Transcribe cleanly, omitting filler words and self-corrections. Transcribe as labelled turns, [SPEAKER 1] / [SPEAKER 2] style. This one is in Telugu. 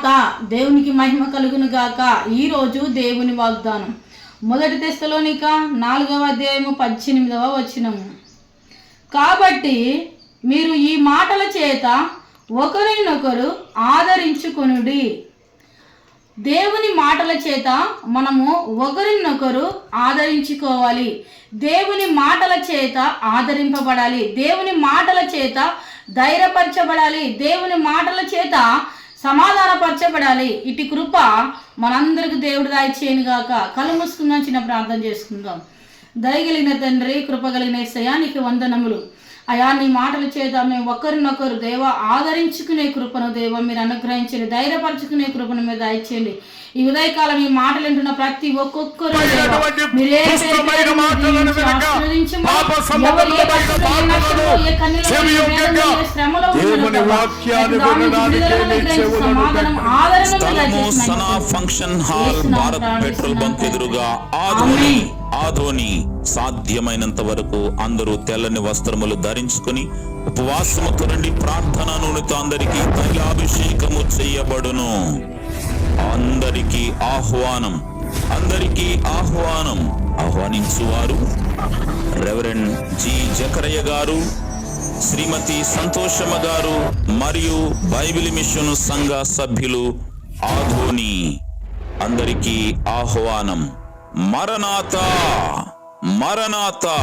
[SPEAKER 1] తర్వాత దేవునికి మహిమ కలుగును గాక. ఈరోజు దేవుని వాగ్దానం 1 తెస్సలోనిక 4:18. కాబట్టి మీరు ఈ మాటల చేత ఒకరినొకరు ఆదరించుకొనుడి. దేవుని మాటల చేత మనము ఒకరినొకరు ఆదరించుకోవాలి. దేవుని మాటల చేత ఆదరింపబడాలి. దేవుని మాటల చేత ధైర్యపరచబడాలి. దేవుని మాటల చేత సమాధానపరచబడాలి. ఇటు కృప మనందరికి దేవుడు దయచేయను గాక. కళ్ళు మూసుకుందాం, చిన్న ప్రార్థన చేసుకుందాం. దయగలిగిన తండ్రి, కృపగలిగిన యేసయ్యా, నీకు వందనములు అయా. నీ మాటల చేత మేము ఒకరినొకరు దేవ ఆదరించుకునే కృపను దేవ మీరు అనుగ్రహించండి. ధైర్యపరచుకునే కృపను మీరు దయచేయండి. ఈ ఉదయకాలం ఈ మాటలు వింటున్న ప్రతి ఒక్కొక్కరు
[SPEAKER 2] function hall Bharat petrol bunk ఎదురుగా ఆదోని సాధ్యమైనంత వరకు అందరూ తెల్లని వస్త్రములు ధరించుకుని ఉపవాసముతో రండి. ప్రార్థన నూనెతో అందరికీ తైలాభిషేకము చేయబడును. అందరికీ ఆహ్వానం, అందరికీ ఆహ్వానం. ఆహ్వానించువారు రెవరెండ్ జి జకరయ్య గారు, శ్రీమతి సంతోషమ్మ గారు మరియు బైబిల్ మిషన్ సంఘ సభ్యులు ఆధోని. అందరికీ ఆహ్వానం. మరణాతా మరణాతా.